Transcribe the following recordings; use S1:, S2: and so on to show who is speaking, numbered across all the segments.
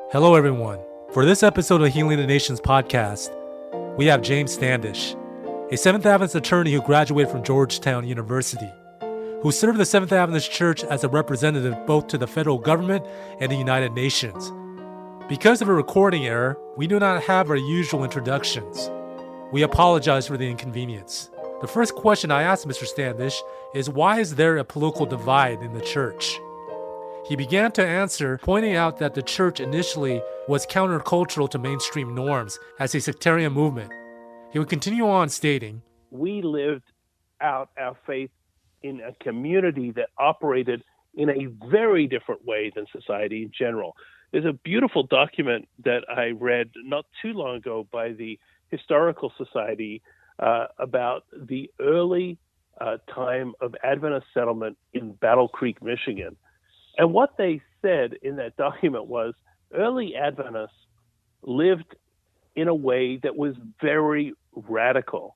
S1: Hello, everyone. For this episode of Healing the Nations podcast, we have James Standish, a Seventh-day Adventist attorney who graduated from Georgetown University, who served the Seventh-day Adventist Church as a representative both to the federal government and the United Nations. Because of a recording error, we do not have our usual introductions. We apologize for the inconvenience. The first question I asked Mr. Standish is, why is there a political divide in the church? He began to answer, pointing out that the church initially was countercultural to mainstream norms as a sectarian movement. He would continue on stating,
S2: we lived out our faith in a community that operated in a very different way than society in general. There's a beautiful document that I read not too long ago by the Historical Society about the early time of Adventist settlement in Battle Creek, Michigan. And what they said in that document was early Adventists lived in a way that was very radical.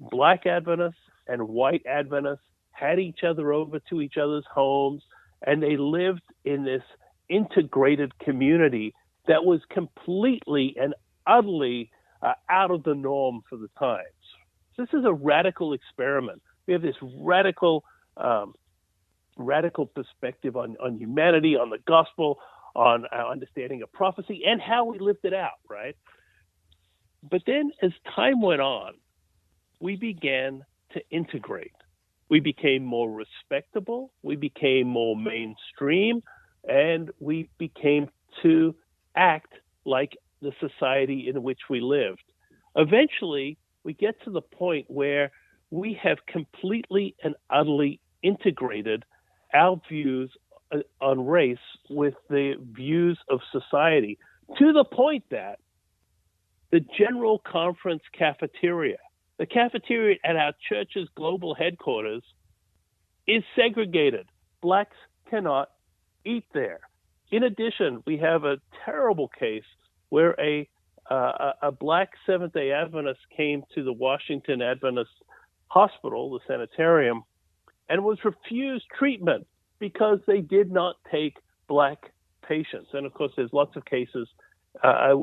S2: Black Adventists and white Adventists had each other over to each other's homes, and they lived in this integrated community that was completely and utterly out of the norm for the times. So this is a radical experiment. We have this radical perspective on humanity, on the gospel, on our understanding of prophecy, and how we lived it out, right? But then as time went on, we began to integrate. We became more respectable, we became more mainstream, and we became to act like the society in which we lived. Eventually, we get to the point where we have completely and utterly integrated our views on race with the views of society, to the point that the General Conference cafeteria, the cafeteria at our church's global headquarters, is segregated. Blacks cannot eat there. In addition, we have a terrible case where a black Seventh-day Adventist came to the Washington Adventist Hospital, the sanitarium, and was refused treatment because they did not take black patients. And of course, there's lots of cases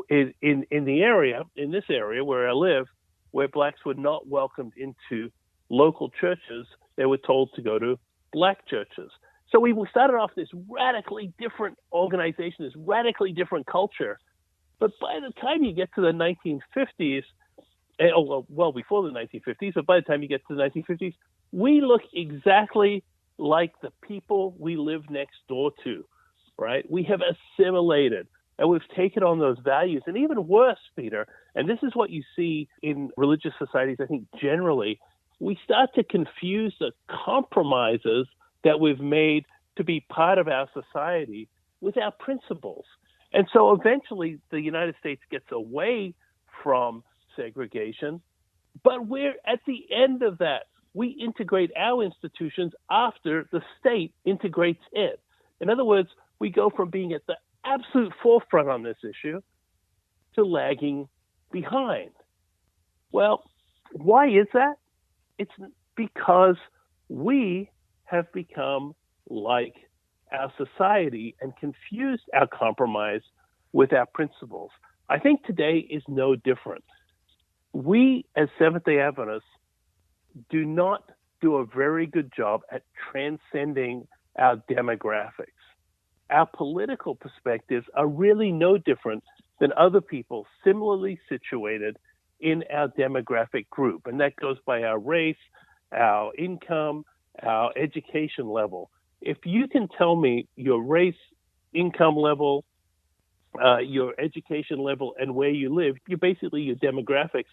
S2: in this area where I live, where blacks were not welcomed into local churches. They were told to go to black churches. So we started off this radically different organization, this radically different culture. But by the time you get to the 1950s, well before the 1950s, but by the time you get to the 1950s, we look exactly like the people we live next door to, right? We have assimilated, and we've taken on those values. And even worse, Peter, and this is what you see in religious societies, I think generally, we start to confuse the compromises that we've made to be part of our society with our principles. And so eventually the United States gets away from segregation, but we're at the end of that. We integrate our institutions after the state integrates it. In other words, we go from being at the absolute forefront on this issue to lagging behind. Well, why is that? It's because we have become like our society and confused our compromise with our principles. I think today is no different. We, as Seventh-day Adventists, do not do a very good job at transcending our demographics. Our political perspectives are really no different than other people similarly situated in our demographic group. And that goes by our race, our income, our education level. If you can tell me your race, income level, your education level, and where you live, you're basically your demographics,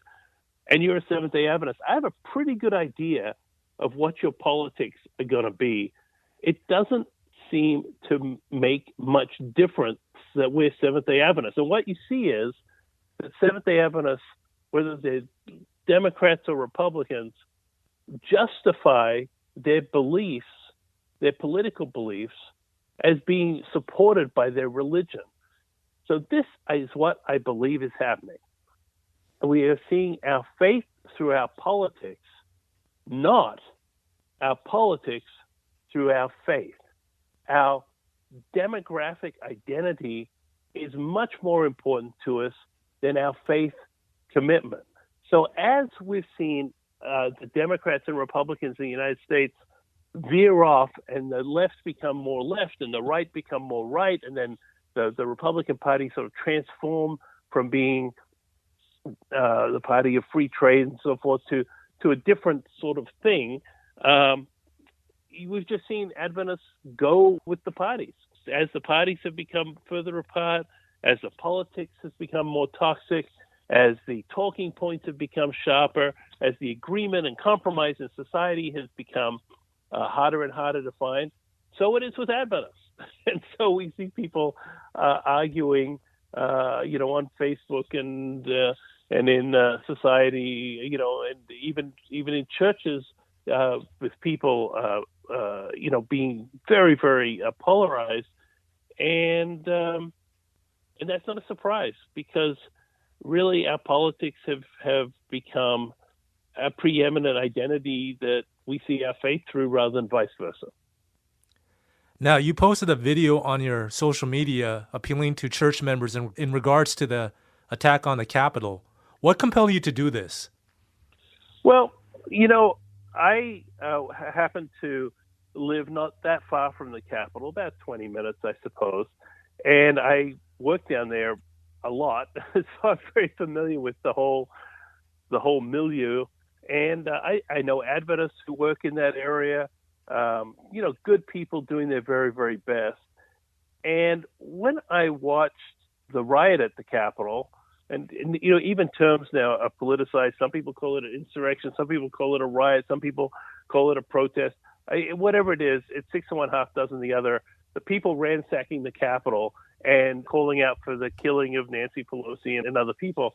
S2: and you're a Seventh-day Adventist, I have a pretty good idea of what your politics are going to be. It doesn't seem to make much difference that we're Seventh-day Adventists. And what you see is that Seventh-day Adventists, whether they're Democrats or Republicans, justify their beliefs, their political beliefs, as being supported by their religion. So this is what I believe is happening. We are seeing our faith through our politics, not our politics through our faith. Our demographic identity is much more important to us than our faith commitment. So as we've seen the Democrats and Republicans in the United States veer off, and the left become more left and the right become more right, and then the Republican Party sort of transform from being the party of free trade and so forth to a different sort of thing. We've just seen Adventists go with the parties. As the parties have become further apart, as the politics has become more toxic, as the talking points have become sharper, as the agreement and compromise in society has become harder and harder to find, so it is with Adventists. And so we see people arguing, on Facebook and in society, and even in churches, with people, being very, very polarized, and that's not a surprise, because really our politics have become a preeminent identity that we see our faith through, rather than vice versa.
S1: Now, you posted a video on your social media appealing to church members in regards to the attack on the Capitol. What compelled you to do this?
S2: Well, I happen to live not that far from the Capitol, about 20 minutes, I suppose, and I work down there a lot, so I'm very familiar with the whole milieu, and I know Adventists who work in that area. Good people doing their very, very best. And when I watched the riot at the Capitol, and even terms now are politicized. Some people call it an insurrection. Some people call it a riot. Some people call it a protest. Whatever it is, it's 6 of one, half dozen the other. The people ransacking the Capitol and calling out for the killing of Nancy Pelosi and other people.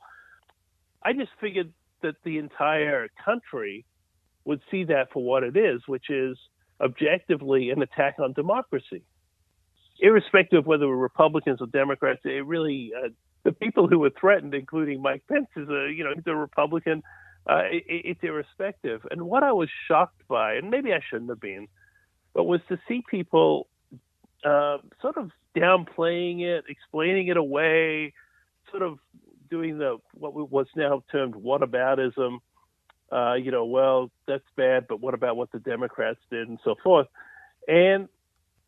S2: I just figured that the entire country would see that for what it is, which is objectively an attack on democracy. Irrespective of whether we're Republicans or Democrats, it really the people who were threatened, including Mike Pence, he's a Republican. It's irrespective. And what I was shocked by, and maybe I shouldn't have been, but was to see people sort of downplaying it, explaining it away, sort of doing what was now termed whataboutism. Well, that's bad, but what about what the Democrats did, and so forth. And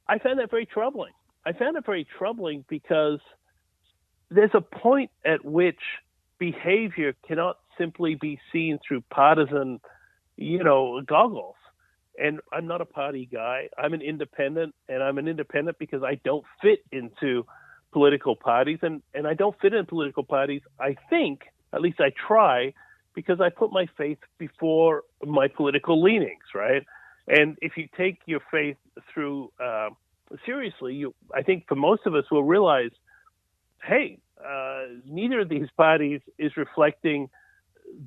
S2: I found that very troubling. I found it very troubling because there's a point at which behavior cannot simply be seen through partisan, goggles. And I'm not a party guy. I'm an independent, and I'm an independent because I don't fit into political parties. And I don't fit in political parties, I think, at least I try, because I put my faith before my political leanings, right? And if you take your faith through seriously, I think for most of us will realize, hey, neither of these parties is reflecting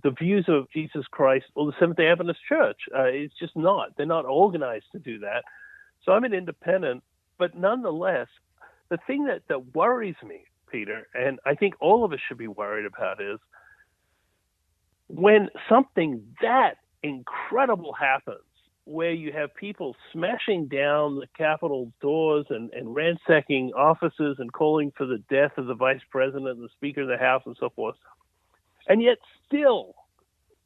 S2: the views of Jesus Christ or the Seventh-day Adventist Church. It's just not. They're not organized to do that. So I'm an independent, but nonetheless, the thing that worries me, Peter, and I think all of us should be worried about, is when something that incredible happens, where you have people smashing down the Capitol doors and ransacking offices and calling for the death of the vice president and the Speaker of the House and so forth. And yet still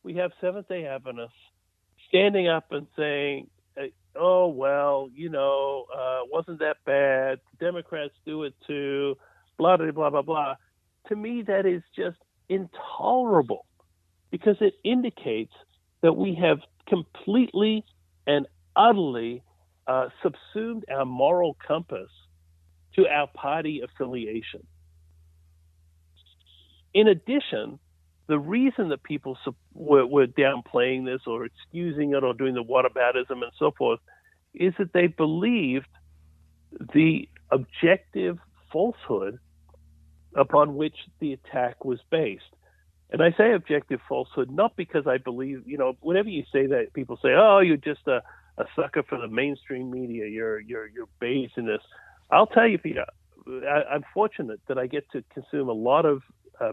S2: we have Seventh-day Adventists standing up and saying, oh, well, wasn't that bad? Democrats do it too, blah, blah, blah, blah, blah. To me, that is just intolerable, because it indicates that we have completely and utterly subsumed our moral compass to our party affiliation. In addition, the reason that people were downplaying this or excusing it or doing the whataboutism and so forth is that they believed the objective falsehood upon which the attack was based. And I say objective falsehood not because I believe, whenever you say that, people say, oh, you're just a sucker for the mainstream media, you're based in this. I'll tell you, Peter, I'm fortunate that I get to consume a lot of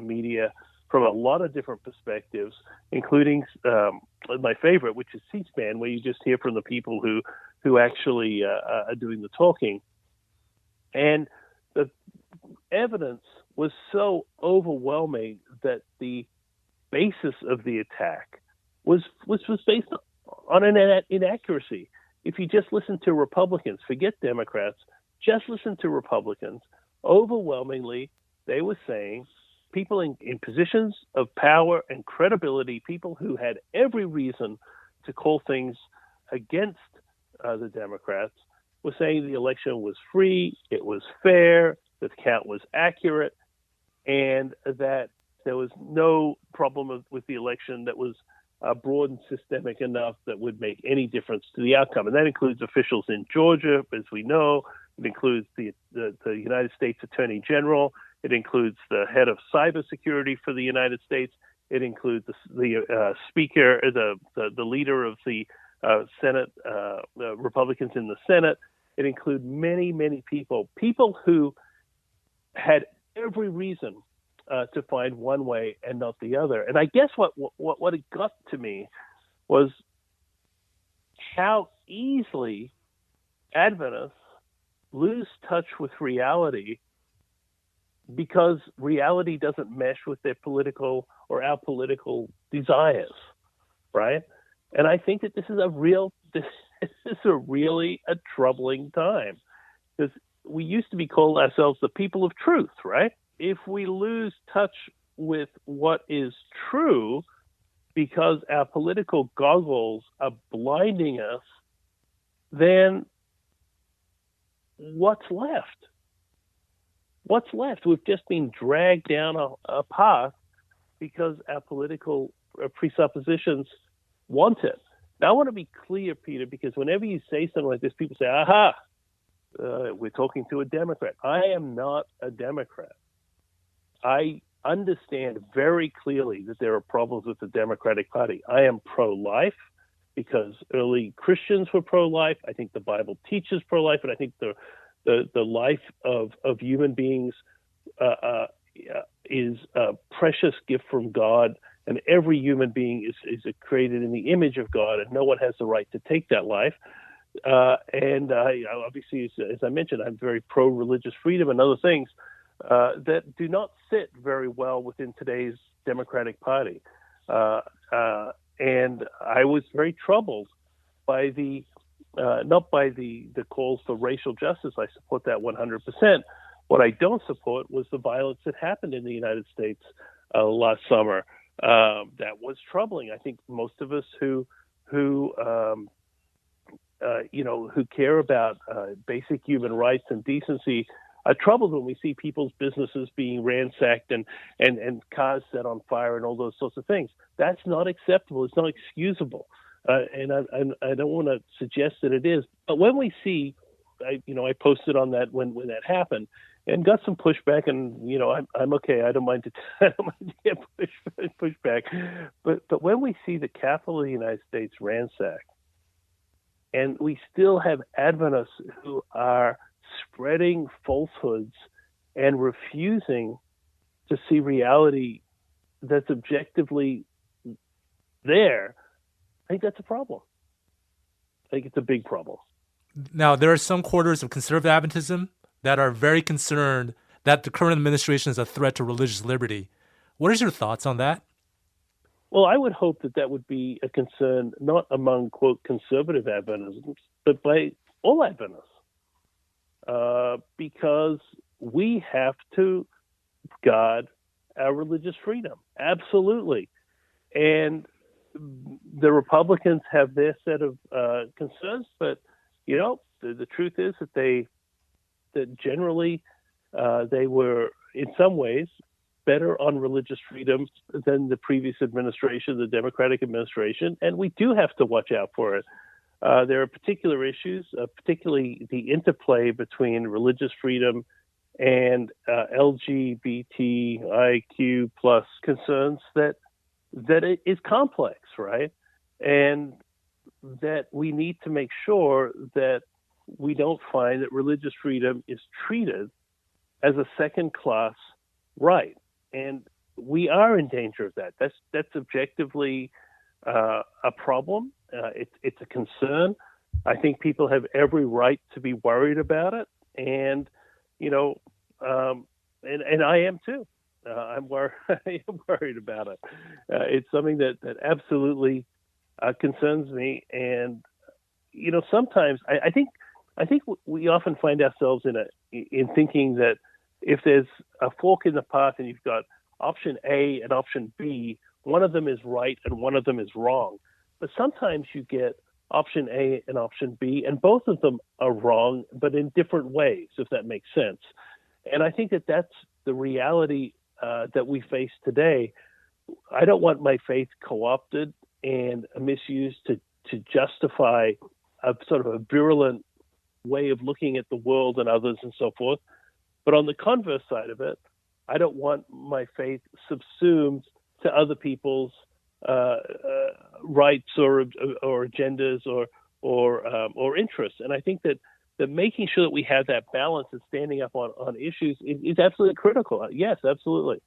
S2: media from a lot of different perspectives, including my favorite, which is C-SPAN, where you just hear from the people who actually are doing the talking. And evidence was so overwhelming that the basis of the attack was based on an inaccuracy. If you just listen to Republicans, forget Democrats, just listen to Republicans, overwhelmingly they were saying people in positions of power and credibility, people who had every reason to call things against the Democrats, were saying the election was free, it was fair, the count was accurate, and that there was no problem with the election that was broad and systemic enough that would make any difference to the outcome. And that includes officials in Georgia, as we know. It includes the United States Attorney General. It includes the head of cybersecurity for the United States. It includes the speaker, the leader of the Senate, the Republicans in the Senate. It includes many, many people who had every reason to find one way and not the other. And I guess what it got to me was how easily Adventists lose touch with reality because reality doesn't mesh with their political or our political desires, right? And I think that this is really a troubling time, because we used to be called ourselves the people of truth, right? If we lose touch with what is true because our political goggles are blinding us, then what's left? What's left? We've just been dragged down a path because our political presuppositions want it. Now, I want to be clear, Peter, because whenever you say something like this, people say, aha, we're talking to a Democrat. I am not a Democrat. I understand very clearly that there are problems with the Democratic Party. I am pro-life because early Christians were pro-life. I think the Bible teaches pro-life, and I think the life of human beings is a precious gift from God, and every human being is created in the image of God, and no one has the right to take that life. And I, obviously, as I mentioned, I'm very pro-religious freedom and other things that do not sit very well within today's Democratic Party. And I was very troubled by not by the calls for racial justice. I support that 100%. What I don't support was the violence that happened in the United States last summer. That was troubling. I think most of us who care about basic human rights and decency are troubled when we see people's businesses being ransacked and cars set on fire and all those sorts of things. That's not acceptable. It's not excusable. And I don't want to suggest that it is. But when we see, I posted on that when that happened and got some pushback, and I'm okay. I don't mind to get pushback. But when we see the Capitol of the United States ransacked, and we still have Adventists who are spreading falsehoods and refusing to see reality that's objectively there, I think that's a problem. I think it's a big problem.
S1: Now, there are some quarters of conservative Adventism that are very concerned that the current administration is a threat to religious liberty. What is your thoughts on that?
S2: Well, I would hope that would be a concern not among, quote, conservative Adventists, but by all Adventists. Because we have to guard our religious freedom. Absolutely. And the Republicans have their set of concerns, but, the truth is that generally they were, in some ways, better on religious freedom than the previous administration, the Democratic administration, and we do have to watch out for it. There are particular issues, particularly the interplay between religious freedom and LGBTIQ plus concerns that it is complex, right? And that we need to make sure that we don't find that religious freedom is treated as a second-class right. And we are in danger of that. That's objectively a problem. It's a concern. I think people have every right to be worried about it. And, and I am too. I am worried about it. It's something that absolutely concerns me, and sometimes I think we often find ourselves in thinking that if there's a fork in the path and you've got option A and option B, one of them is right and one of them is wrong. But sometimes you get option A and option B, and both of them are wrong, but in different ways, if that makes sense. And I think that that's the reality that we face today. I don't want my faith co-opted and misused to justify a sort of a virulent way of looking at the world and others and so forth. But on the converse side of it, I don't want my faith subsumed to other people's rights or agendas or interests. And I think that making sure that we have that balance and standing up on issues is absolutely critical. Yes, absolutely.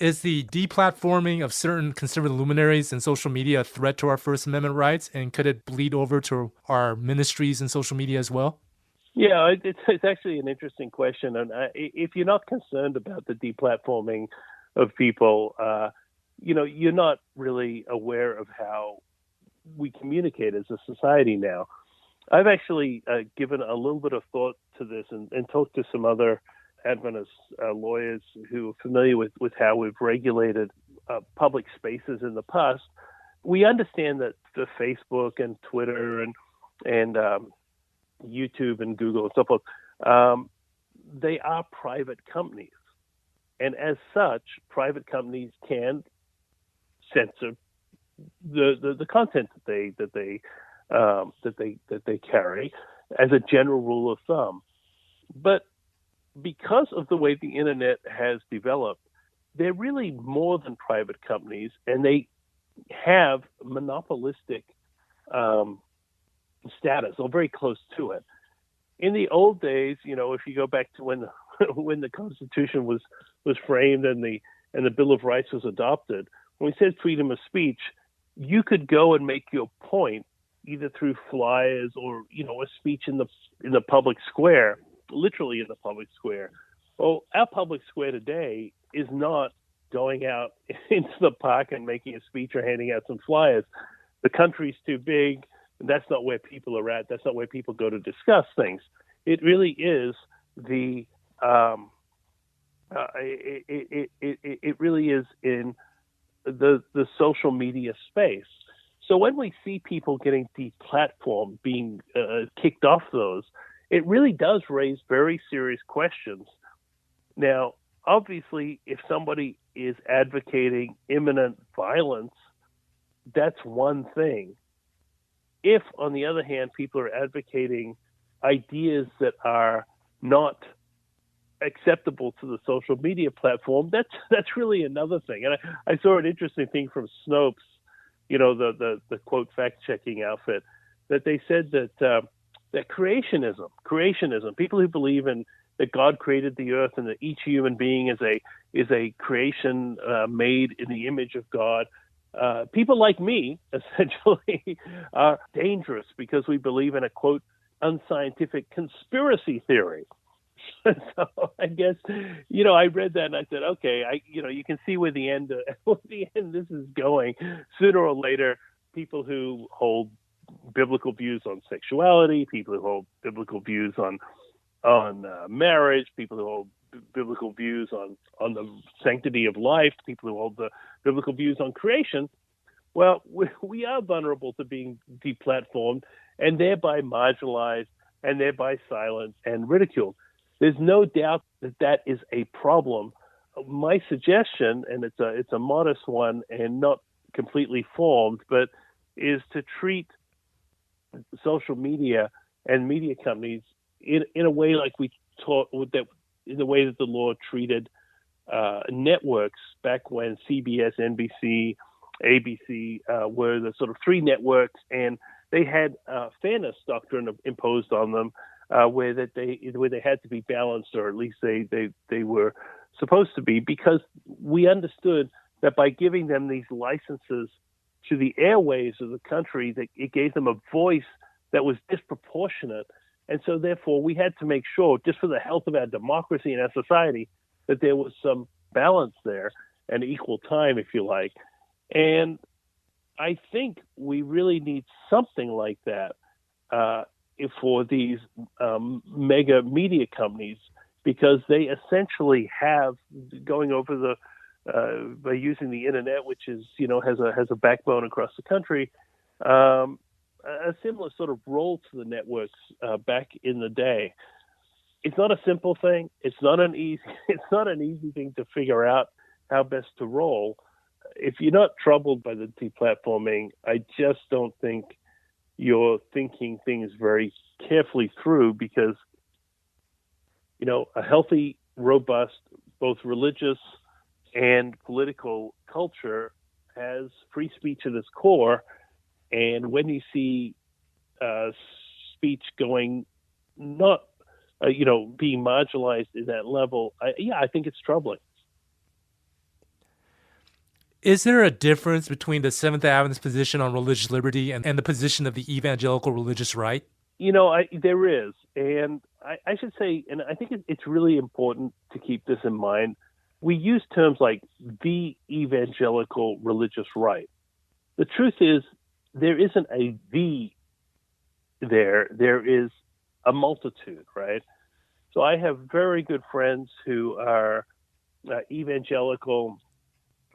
S1: Is the deplatforming of certain conservative luminaries in social media a threat to our First Amendment rights, and could it bleed over to our ministries and social media as well?
S2: Yeah, it's actually an interesting question. And if you're not concerned about the deplatforming of people, you're not really aware of how we communicate as a society now. I've actually given a little bit of thought to this and talked to some other Adventist lawyers who are familiar with how we've regulated public spaces in the past. We understand that the Facebook and Twitter and YouTube and Google and so forth, they are private companies, and as such, private companies can censor the content that they carry as a general rule of thumb. But because of the way the internet has developed, they're really more than private companies, and they have monopolistic status, or very close to it. In the old days, if you go back to when the Constitution was framed and the Bill of Rights was adopted, when we said freedom of speech, you could go and make your point either through flyers or a speech in the public square, literally in the public square. Well, our public square today is not going out into the park and making a speech or handing out some flyers. The country's too big. That's not where people are at. That's not where people go to discuss things. It really is it really is in the social media space. So when we see people getting deplatformed, being kicked off those, it really does raise very serious questions. Now, obviously, if somebody is advocating imminent violence, that's one thing. If, on the other hand, people are advocating ideas that are not acceptable to the social media platform, that's really another thing. And I saw an interesting thing from Snopes, the quote fact-checking outfit, that they said that creationism, people who believe in that God created the earth and that each human being is a creation made in the image of God. People like me, essentially, are dangerous because we believe in a, quote, unscientific conspiracy theory. So I guess, I read that and I said, okay, you can see where the end this is going. Sooner or later, people who hold biblical views on sexuality, people who hold biblical views on marriage, people who hold biblical views on the sanctity of life, people who hold the biblical views on creation, well, we are vulnerable to being deplatformed and thereby marginalized and thereby silenced and ridiculed. There's no doubt that is a problem. My suggestion, and it's a modest one and not completely formed, but is to treat social media and media companies in a way like we taught that, in the way that the law treated networks back when CBS, NBC, ABC were the sort of three networks, and they had fairness doctrine imposed on them, where they had to be balanced, or at least they were supposed to be, because we understood that by giving them these licenses to the airwaves of the country, that it gave them a voice that was disproportionate. And so therefore we had to make sure, just for the health of our democracy and our society, that there was some balance there and equal time, if you like. And I think we really need something like that for these mega media companies, because they essentially have, going over the by using the internet, which is has a backbone across the country, a similar sort of role to the networks back in the day. It's not a simple thing. It's not an easy thing to figure out how best to roll. If you're not troubled by the deplatforming, I just don't think you're thinking things very carefully through, because a healthy, robust, both religious and political culture has free speech at its core. And when you see speech going not being marginalized in that level, I think it's troubling.
S1: Is there a difference between the Seventh-day Adventist position on religious liberty and the position of the evangelical religious right?
S2: There is. And I should say, and I think it's really important to keep this in mind, we use terms like the evangelical religious right. The truth is, there isn't a "the" there. There is a multitude, right? So I have very good friends who are evangelical,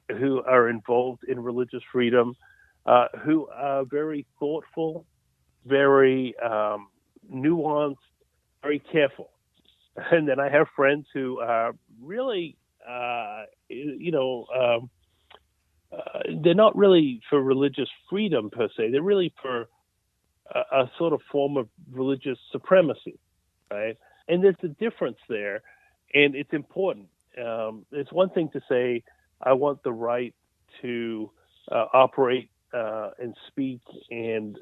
S2: who are involved in religious freedom, who are very thoughtful, very nuanced, very careful. And then I have friends who are really, they're not really for religious freedom per se. They're really for a sort of form of religious supremacy, right? And there's a difference there, and it's important. It's one thing to say, I want the right to operate and speak and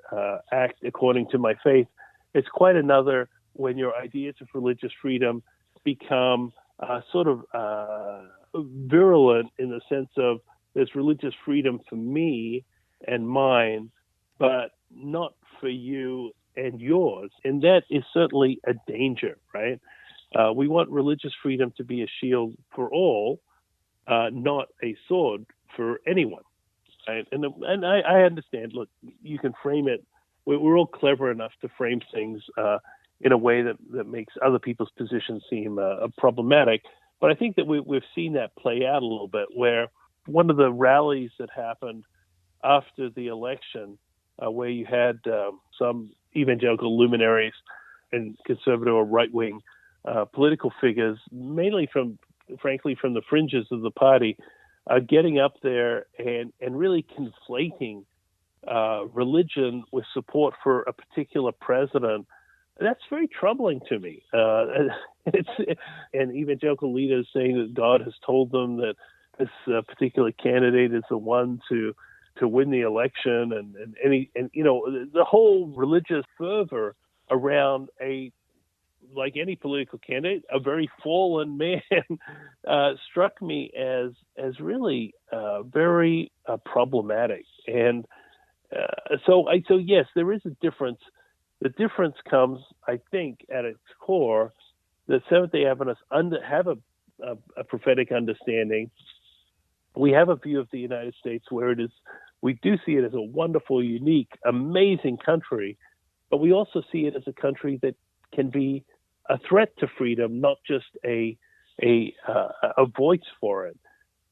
S2: act according to my faith. It's quite another when your ideas of religious freedom become sort of virulent, in the sense of there's religious freedom for me and mine, but not for you and yours. And that is certainly a danger, right? We want religious freedom to be a shield for all, not a sword for anyone. Right? And I understand, look, you can frame it. We're all clever enough to frame things in a way that makes other people's positions seem problematic. But I think that we've seen that play out a little bit, where one of the rallies that happened after the election, where you had some evangelical luminaries and conservative or right-wing political figures, mainly frankly from the fringes of the party, getting up there and really conflating religion with support for a particular president. That's very troubling to me. And evangelical leaders saying that God has told them that this particular candidate is the one to win the election, and the whole religious fervor around like any political candidate, a very fallen man, struck me as really very problematic. And so yes, there is a difference. The difference comes, I think, at its core, that Seventh-day Adventists have a prophetic understanding. We have a view of the United States where we do see it as a wonderful, unique, amazing country, but we also see it as a country that can be a threat to freedom, not just a voice for it.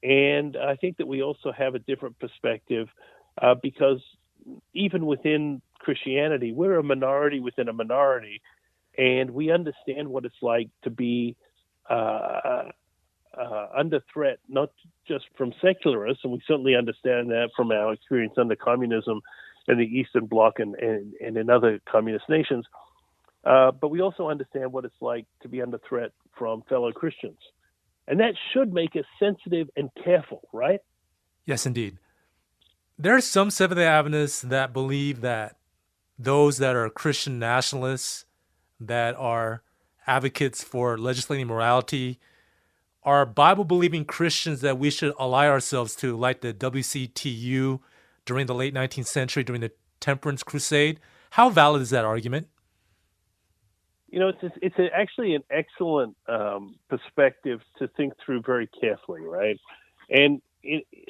S2: And I think that we also have a different perspective because even within Christianity, we're a minority within a minority, and we understand what it's like to be under threat, not just from secularists, and we certainly understand that from our experience under communism in the Eastern Bloc and in other communist nations. But we also understand what it's like to be under threat from fellow Christians. And that should make us sensitive and careful, right?
S1: Yes, indeed. There are some Seventh-day Adventists that believe that those that are Christian nationalists, that are advocates for legislating morality, are Bible-believing Christians that we should ally ourselves to, like the WCTU during the late 19th century, during the Temperance Crusade. How valid is that argument?
S2: Actually an excellent perspective to think through very carefully, right? And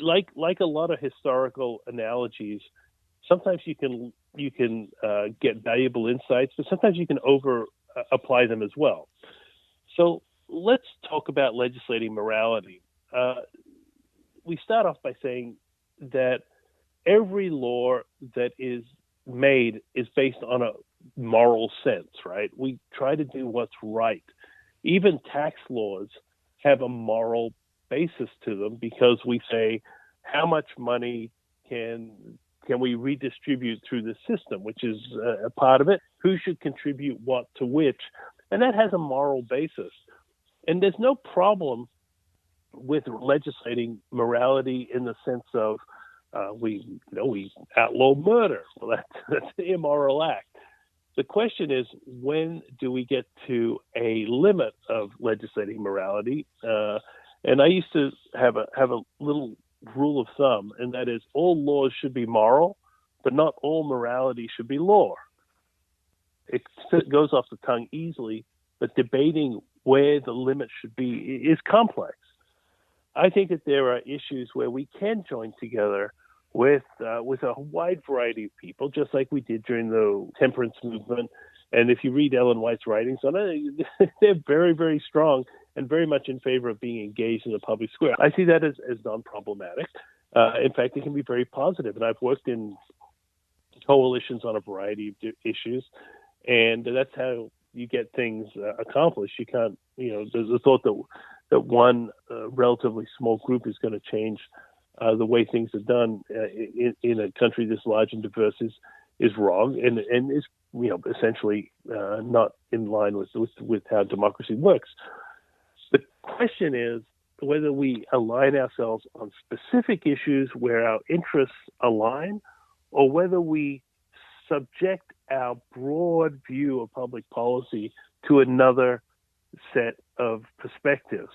S2: like a lot of historical analogies, sometimes you can get valuable insights, but sometimes you can over apply them as well. So let's talk about legislating morality. We start off by saying that every law that is made is based on a moral sense, right? We try to do what's right. Even tax laws have a moral basis to them because we say how much money can we redistribute through the system, which is a part of it. Who should contribute what to which? And that has a moral basis. And there's no problem with legislating morality in the sense of we outlaw murder. Well, that's an immoral act. The question is, when do we get to a limit of legislating morality? And I used to have a little rule of thumb, and that is all laws should be moral, but not all morality should be law. It goes off the tongue easily, but debating where the limit should be is complex. I think that there are issues where we can join together with a wide variety of people, just like we did during the temperance movement. And if you read Ellen White's writings on it, they're very, very strong and very much in favor of being engaged in the public square. I see that as non-problematic. In fact, it can be very positive. And I've worked in coalitions on a variety of issues, and that's how you get things accomplished. You can't, there's a thought that one relatively small group is going to change the way things are done in a country this large and diverse is wrong and is essentially not in line with how democracy works. The question is whether we align ourselves on specific issues where our interests align, or whether we subject our broad view of public policy to another set of perspectives.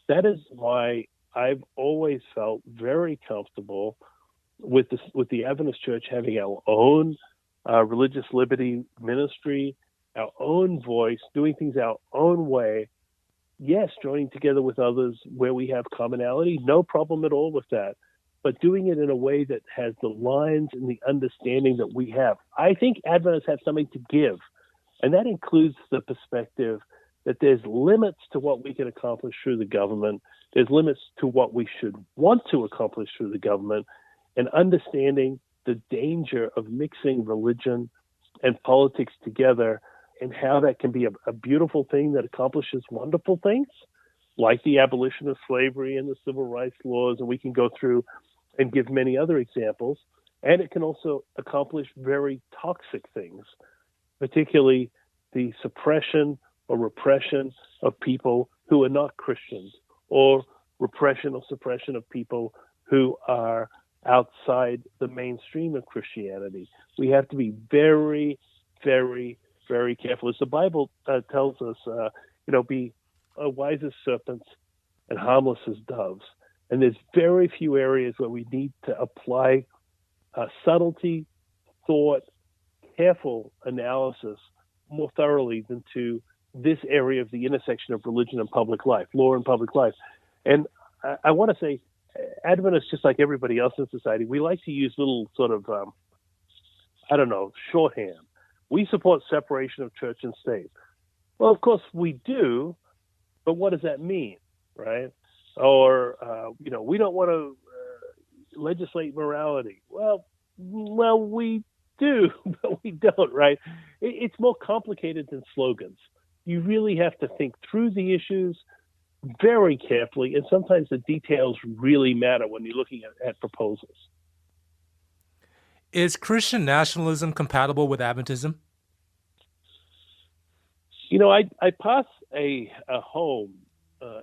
S2: That is why I've always felt very comfortable with the Adventist Church having our own religious liberty ministry, our own voice, doing things our own way. Yes, joining together with others where we have commonality, no problem at all with that. But doing it in a way that has the lines and the understanding that we have. I think Adventists have something to give, and that includes the perspective that there's limits to what we can accomplish through the government. There's limits to what we should want to accomplish through the government, and understanding the danger of mixing religion and politics together, and how that can be a beautiful thing that accomplishes wonderful things, like the abolition of slavery and the civil rights laws, and we can go through and give many other examples. And it can also accomplish very toxic things, particularly the suppression or repression of people who are not Christians, or repression or suppression of people who are outside the mainstream of Christianity. We have to be very, very, very careful. As the Bible tells us, be wise as serpents and harmless as doves. And there's very few areas where we need to apply subtlety, thought, careful analysis more thoroughly than to this area of the intersection of religion and public life, law and public life. And I want to say, Adventists, just like everybody else in society, we like to use little sort of, shorthand. We support separation of church and state. Well, of course we do, but what does that mean, right? Or, we don't want to legislate morality. Well, we do, but we don't, right? It's more complicated than slogans. You really have to think through the issues very carefully, and sometimes the details really matter when you're looking at proposals.
S1: Is Christian nationalism compatible with Adventism?
S2: I pass a home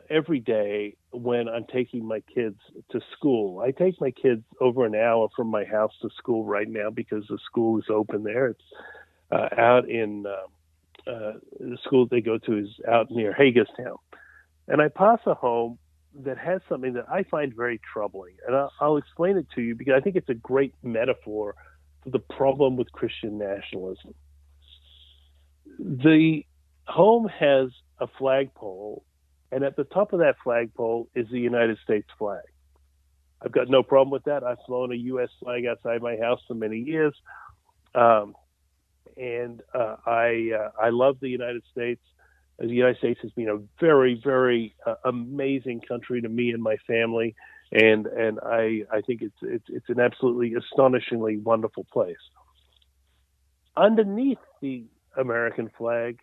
S2: every day when I'm taking my kids to school. I take my kids over an hour from my house to school right now because the school is open there. It's out in the school they go to is out near Hagerstown. And I pass a home that has something that I find very troubling. And I'll explain it to you because I think it's a great metaphor for the problem with Christian nationalism. The home has a flagpole, and at the top of that flagpole is the United States flag. I've got no problem with that. I've flown a U.S. flag outside my house for many years, and I love the United States. The United States has been a very, very amazing country to me and my family, and I think it's an absolutely astonishingly wonderful place. Underneath the American flag,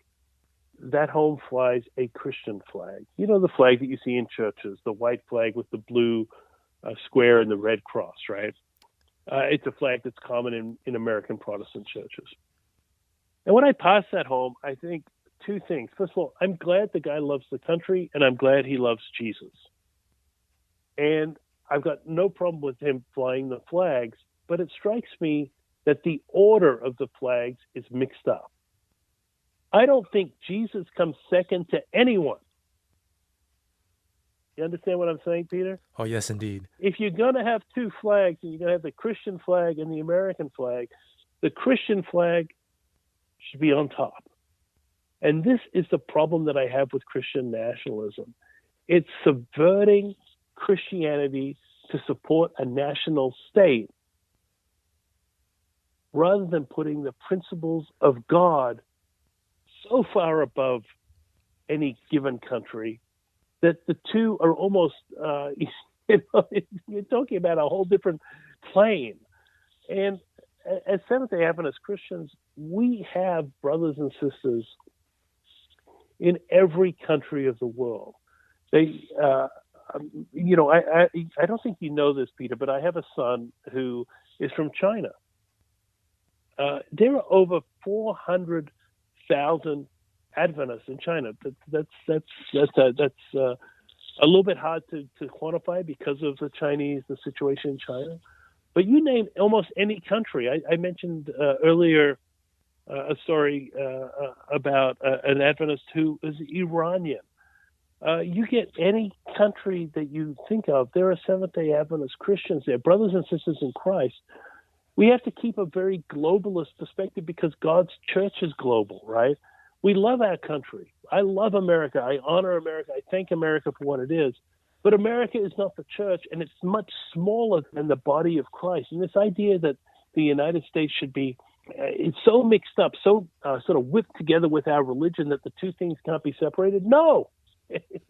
S2: that home flies a Christian flag. You know, the flag that you see in churches, the white flag with the blue square and the red cross, right? It's a flag that's common in American Protestant churches. And when I pass that home, I think two things. First of all, I'm glad the guy loves the country, and I'm glad he loves Jesus. And I've got no problem with him flying the flags, but it strikes me that the order of the flags is mixed up. I don't think Jesus comes second to anyone. You understand what I'm saying, Peter?
S1: Oh, yes, indeed.
S2: If you're going to have two flags, and you're going to have the Christian flag and the American flag, the Christian flag should be on top. And this is the problem that I have with Christian nationalism. It's subverting Christianity to support a national state rather than putting the principles of God so far above any given country that the two are almost, you're talking about a whole different plane. And as Seventh-day Adventist Christians, we have brothers and sisters in every country of the world. They, I don't think you know this, Peter, but I have a son who is from China. There are over 400,000 Adventists in China. That's a little bit hard to quantify because of the situation in China. But you name almost any country. I mentioned earlier a story about an Adventist who is Iranian. You get any country that you think of, there are Seventh-day Adventist Christians there, brothers and sisters in Christ. We have to keep a very globalist perspective because God's church is global, right? We love our country. I love America. I honor America. I thank America for what it is. But America is not the church, and it's much smaller than the body of Christ. And this idea that the United States should be, it's so mixed up, so sort of whipped together with our religion that the two things can't be separated. No.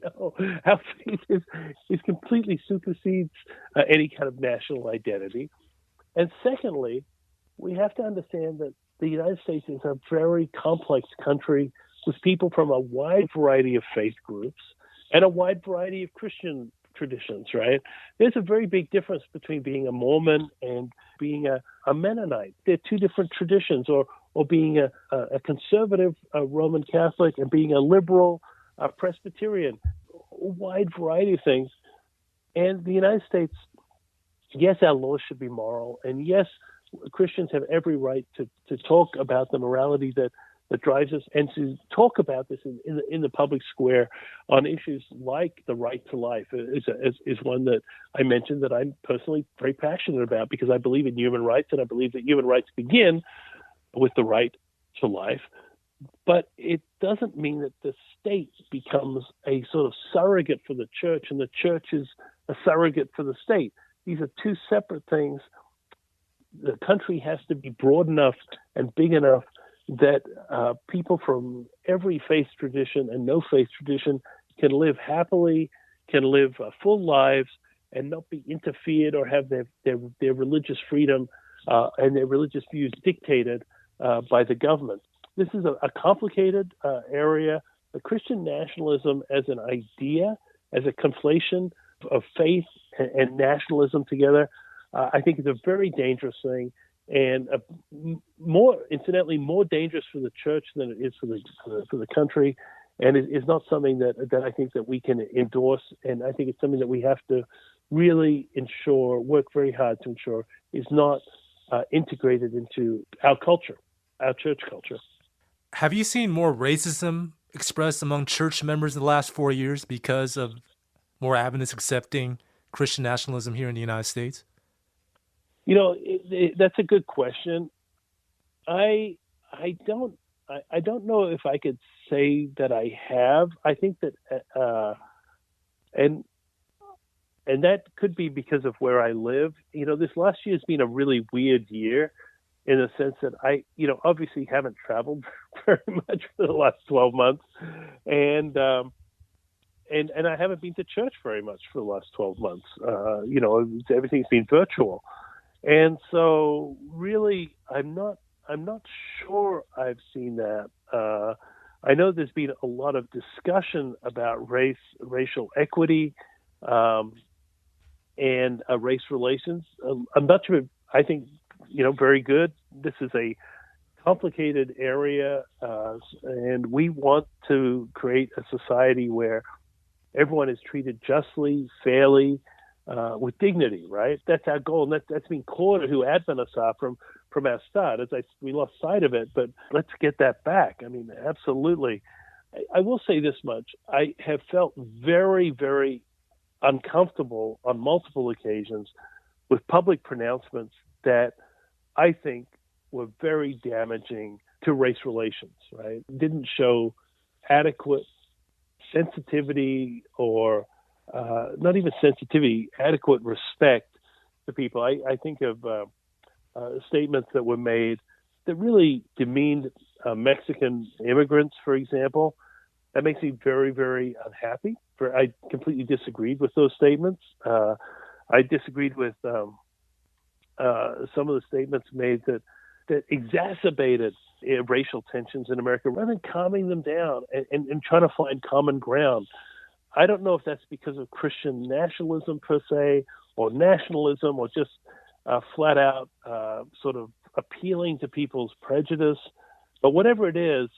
S2: No. Our faith is completely supersedes any kind of national identity. And secondly, we have to understand that the United States is a very complex country with people from a wide variety of faith groups and a wide variety of Christian traditions, right? There's a very big difference between being a Mormon and being a Mennonite. They're two different traditions, or being a conservative Roman Catholic and being a liberal Presbyterian, a wide variety of things. And the United States, yes, our laws should be moral, and yes, Christians have every right to talk about the morality that drives us, and to talk about this in the public square on issues like the right to life is one that I mentioned that I'm personally very passionate about, because I believe in human rights, and I believe that human rights begin with the right to life. But it doesn't mean that the state becomes a sort of surrogate for the church, and the church is a surrogate for the state. These are two separate things. The country has to be broad enough and big enough that people from every faith tradition and no faith tradition can live happily, can live full lives, and not be interfered or have their religious freedom and their religious views dictated by the government. This is a complicated area. The Christian nationalism as an idea, as a conflation of faith and nationalism together, I think is a very dangerous thing, and more dangerous for the church than it is for the country. And it is not something that I think that we can endorse. And I think it's something that we have to really work very hard to ensure is not integrated into our culture, our church culture.
S1: Have you seen more racism expressed among church members in the last 4 years because of more Adventists accepting Christian nationalism here in the United States?
S2: You know, that's a good question. I don't know if I could say that I have. I think that, and that could be because of where I live. This last year has been a really weird year in the sense that I, obviously haven't traveled very much for the last 12 months, and I haven't been to church very much for the last 12 months. Everything's been virtual, and so really, I'm not sure I've seen that. I know there's been a lot of discussion about racial equity, and race relations. I'm not sure. I think very good. This is a complicated area, and we want to create a society where everyone is treated justly, fairly, with dignity. Right? That's our goal, and that's been core to who Adventists are from our start. We lost sight of it, but let's get that back. I mean, absolutely. I will say this much: I have felt very, very uncomfortable on multiple occasions with public pronouncements that I think were very damaging to race relations, right? Didn't show adequate sensitivity or not even sensitivity, adequate respect to people. I think of statements that were made that really demeaned Mexican immigrants, for example. That makes me very, very unhappy. I completely disagreed with those statements. I disagreed with some of the statements made that exacerbated racial tensions in America rather than calming them down and trying to find common ground. I don't know if that's because of Christian nationalism per se, or nationalism, or just flat out sort of appealing to people's prejudice. But whatever it is,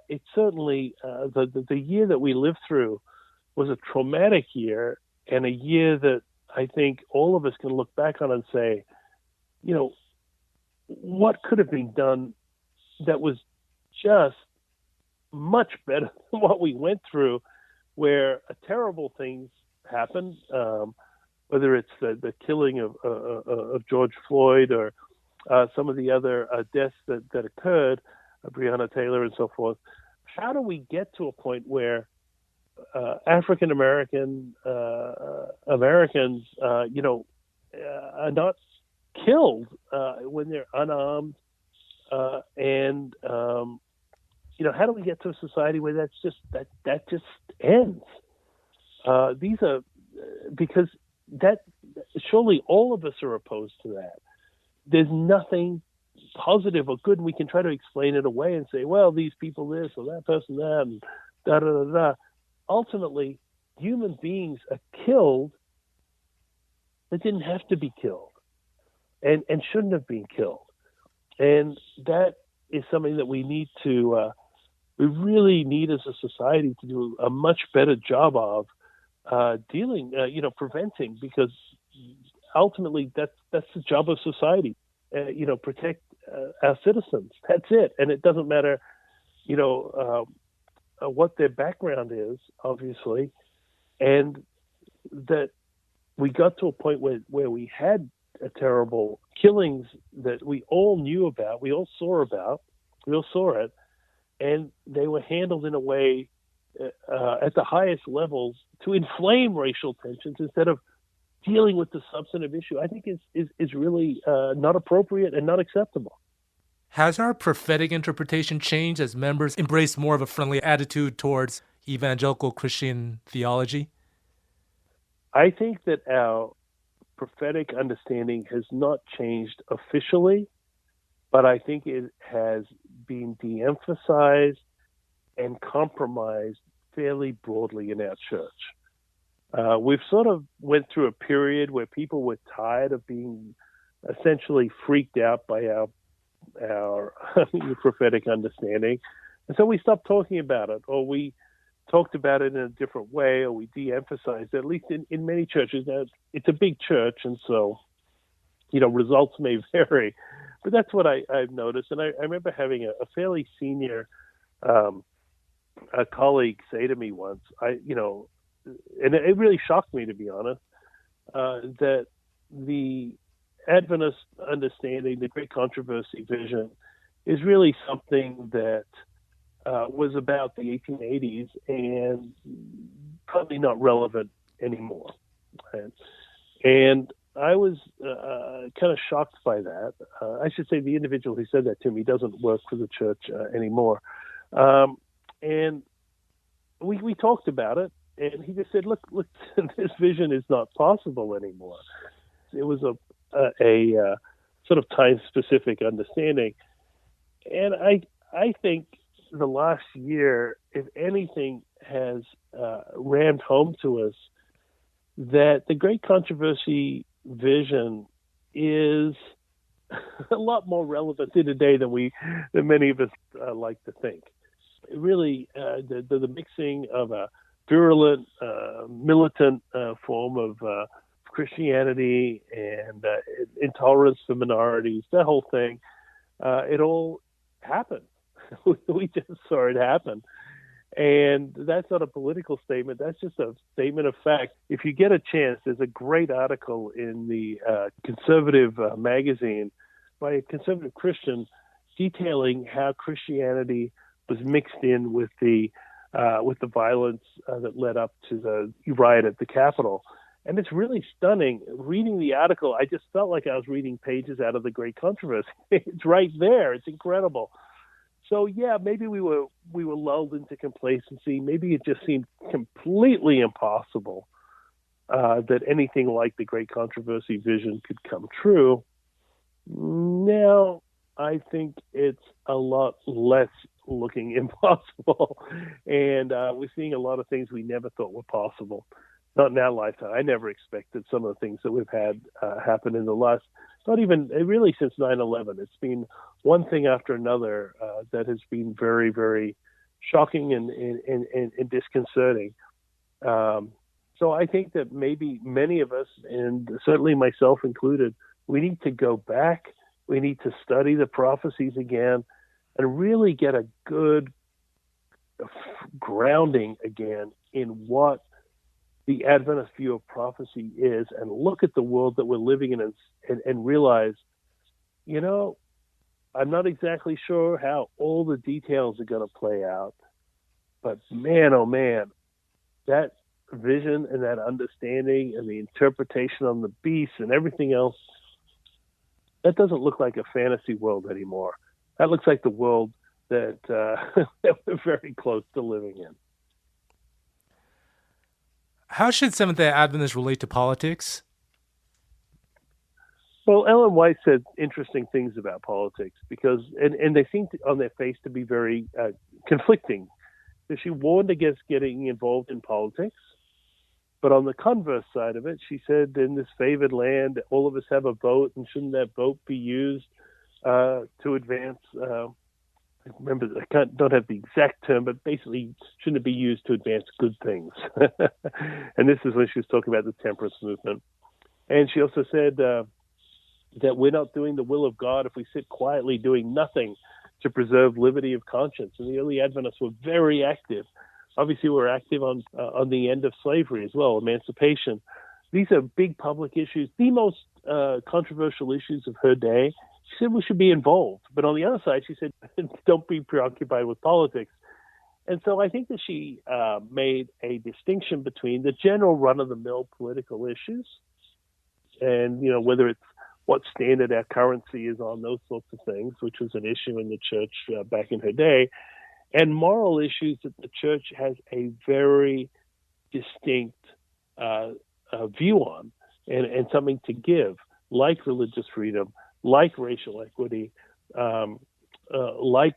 S2: it certainly, the year that we lived through was a traumatic year, and a year that I think all of us can look back on and say, what could have been done that was just much better than what we went through, where terrible things happened, whether it's the killing of George Floyd or some of the other deaths that occurred, Breonna Taylor and so forth. How do we get to a point where African Americans, are not killed when they're unarmed, and how do we get to a society where that just ends? These are because that surely all of us are opposed to that. There's nothing positive or good, and we can try to explain it away and say, well, these people this or that person that, and da da da da. Ultimately, human beings are killed that didn't have to be killed, and shouldn't have been killed. And that is something that we need to, we really need as a society to do a much better job of dealing, preventing, because ultimately that's the job of society. Protect our citizens. That's it. And it doesn't matter, what their background is, obviously, and that we got to a point where we had terrible killings that we all knew about, we all saw it, and they were handled in a way at the highest levels to inflame racial tensions instead of dealing with the substantive issue. I think is really not appropriate and not acceptable.
S1: Has our prophetic interpretation changed as members embrace more of a friendly attitude towards evangelical Christian theology?
S2: I think that our prophetic understanding has not changed officially, but I think it has been de-emphasized and compromised fairly broadly in our church. We've sort of went through a period where people were tired of being essentially freaked out by our prophetic understanding, and so we stopped talking about it, or we talked about it in a different way, or we de-emphasized it, at least in many churches. Now, it's a big church, and so results may vary, but that's what I've noticed. And I remember having a fairly senior a colleague say to me once, and it really shocked me, to be honest, that the Adventist understanding, the Great Controversy vision, is really something that was about the 1880s and probably not relevant anymore. And I was kind of shocked by that. I should say the individual who said that to me doesn't work for the church anymore. And we talked about it, and he just said, look, this vision is not possible anymore. It was a sort of time-specific understanding. And I think the last year, if anything, has rammed home to us that the great controversy vision is a lot more relevant today than many of us like to think. Really, the mixing of a virulent, militant form of Christianity and intolerance for minorities, that whole thing, it all happened. We just saw it happen. And that's not a political statement. That's just a statement of fact. If you get a chance, there's a great article in the conservative magazine by a conservative Christian detailing how Christianity was mixed in with the violence that led up to the riot at the Capitol. And it's really stunning. Reading the article, I just felt like I was reading pages out of The Great Controversy. It's right there. It's incredible. So yeah, maybe we were lulled into complacency. Maybe it just seemed completely impossible that anything like the Great Controversy vision could come true. Now I think it's a lot less looking impossible, and we're seeing a lot of things we never thought were possible. Not in our lifetime. I never expected some of the things that we've had happen in the last, not even really since 9/11. It's been one thing after another that has been very, very shocking and disconcerting. So I think that maybe many of us, and certainly myself included, we need to go back. We need to study the prophecies again and really get a good grounding again in what the Adventist view of prophecy is, and look at the world that we're living in and realize, I'm not exactly sure how all the details are going to play out, but man, oh man, that vision and that understanding and the interpretation on the beast and everything else, that doesn't look like a fantasy world anymore. That looks like the world that, that we're very close to living in.
S1: How should Seventh-day Adventists relate to politics?
S2: Well, Ellen White said interesting things about politics because, and they seem to, on their face to be very conflicting. She warned against getting involved in politics, but on the converse side of it, she said, in this favored land, all of us have a vote, and shouldn't that vote be used to advance? I don't have the exact term, but basically, shouldn't it be used to advance good things? And this is when she was talking about the temperance movement. And she also said that we're not doing the will of God if we sit quietly doing nothing to preserve liberty of conscience. And the early Adventists were very active. Obviously, we're active on the end of slavery as well, emancipation. These are big public issues, the most controversial issues of her day. She said we should be involved. But on the other side, she said, don't be preoccupied with politics. And so I think that she made a distinction between the general run-of-the-mill political issues and, whether it's what standard our currency is on, those sorts of things, which was an issue in the church back in her day, and moral issues that the church has a very distinct view on and something to give, like religious freedom, like racial equity, like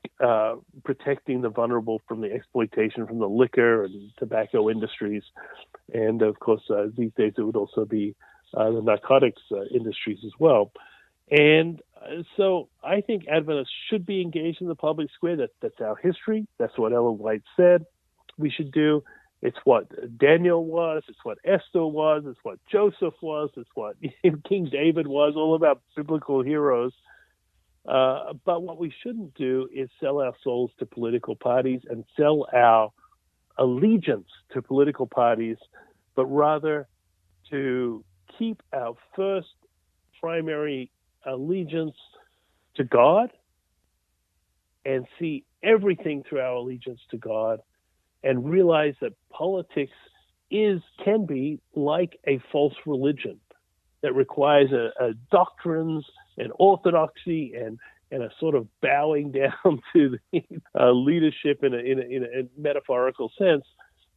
S2: protecting the vulnerable from the exploitation from the liquor and tobacco industries. And, of course, these days it would also be the narcotics industries as well. And so I think Adventists should be engaged in the public square. That's our history. That's what Ellen White said we should do. It's what Daniel was. It's what Esther was. It's what Joseph was. It's what King David was, all of our biblical heroes. But what we shouldn't do is sell our souls to political parties and sell our allegiance to political parties, but rather to keep our first primary allegiance to God and see everything through our allegiance to God, and realize that politics can be like a false religion that requires a doctrines and orthodoxy and a sort of bowing down to the leadership in a metaphorical sense.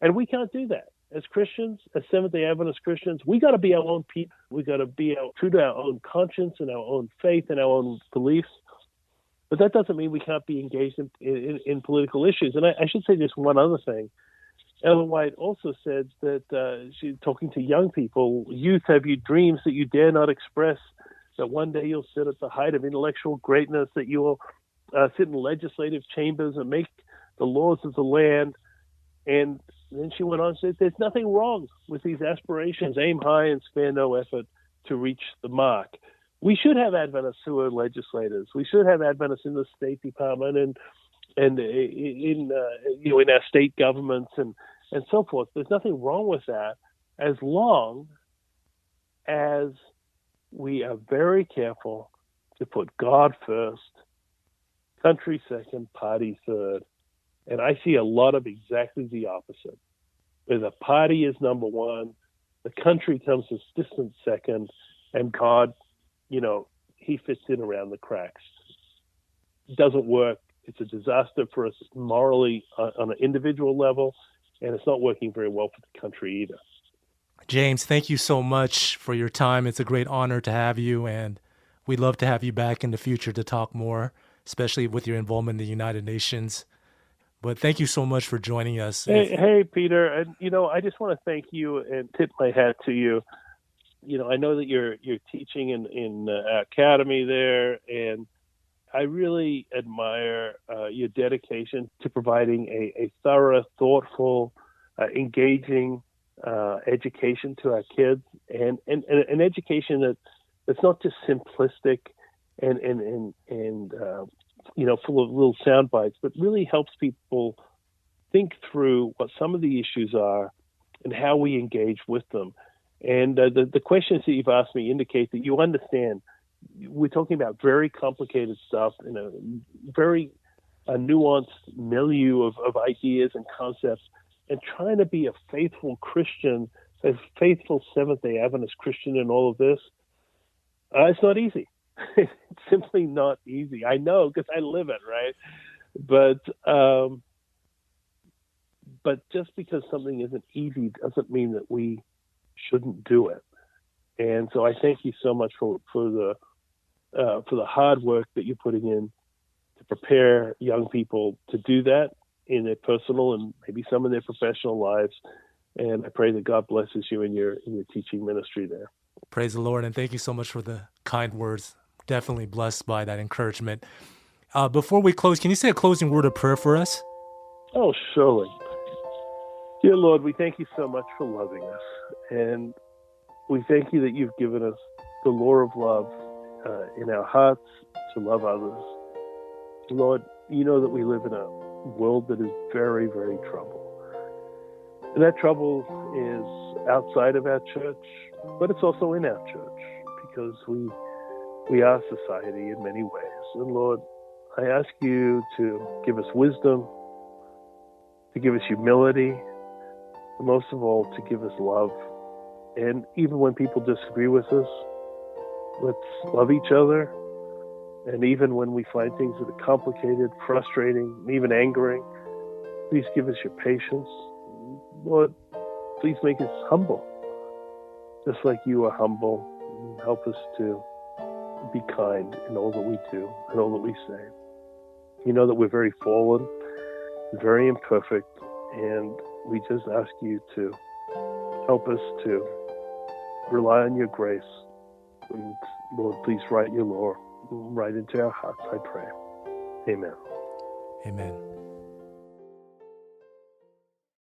S2: And we can't do that. As Christians, as Seventh-day Adventist Christians, we got to be our own people. We got to be true to our own conscience and our own faith and our own beliefs. But that doesn't mean we can't be engaged in political issues. And I should say just one other thing. Ellen White also said that she's talking to young people, youth, have you dreams that you dare not express, that one day you'll sit at the height of intellectual greatness, that you will sit in legislative chambers and make the laws of the land. And then she went on and said, there's nothing wrong with these aspirations. Aim high and spare no effort to reach the mark. We should have Adventists who are legislators. We should have Adventists in the State Department and in our state governments and so forth. There's nothing wrong with that, as long as we are very careful to put God first, country second, party third. And I see a lot of exactly the opposite, where the party is number one, the country comes as distant second, and God, he fits in around the cracks. It doesn't work. It's a disaster for us morally on an individual level, and it's not working very well for the country either.
S1: James, thank you so much for your time. It's a great honor to have you, and we'd love to have you back in the future to talk more, especially with your involvement in the United Nations. But thank you so much for joining us.
S2: Hey, Peter, and I just want to thank you and tip my hat to you. I know that you're teaching in academy there, and I really admire your dedication to providing a thorough, thoughtful, engaging education to our kids, and an education that's not just simplistic and full of little sound bites, but really helps people think through what some of the issues are and how we engage with them. And the questions that you've asked me indicate that you understand. We're talking about very complicated stuff in a very nuanced milieu of ideas and concepts, and trying to be a faithful Christian, a faithful Seventh-day Adventist Christian in all of this. It's not easy. It's simply not easy. I know, because I live it, right? But just because something isn't easy doesn't mean that we shouldn't do it. And so I thank you so much for the hard work that you're putting in to prepare young people to do that in their personal and maybe some in their professional lives. And I pray that God blesses you in your teaching ministry there.
S1: Praise the Lord, and thank you so much for the kind words. Definitely blessed by that encouragement. Before we close, can you say a closing word of prayer for us?
S2: Oh, surely. Dear Lord, we thank you so much for loving us. And we thank you that you've given us the law of love in our hearts to love others. Lord, you know that we live in a world that is very, very troubled. And that trouble is outside of our church, but it's also in our church, because we are society in many ways. And Lord, I ask you to give us wisdom, to give us humility, and most of all, to give us love. And even when people disagree with us, let's love each other. And even when we find things that are complicated, frustrating, even angering, please give us your patience. Lord, please make us humble, just like you are humble. Help us to be kind in all that we do and all that we say. You know that we're very fallen, very imperfect, and we just ask you to help us to rely on your grace. And Lord, please write your law right into our hearts, I pray. Amen.
S1: Amen.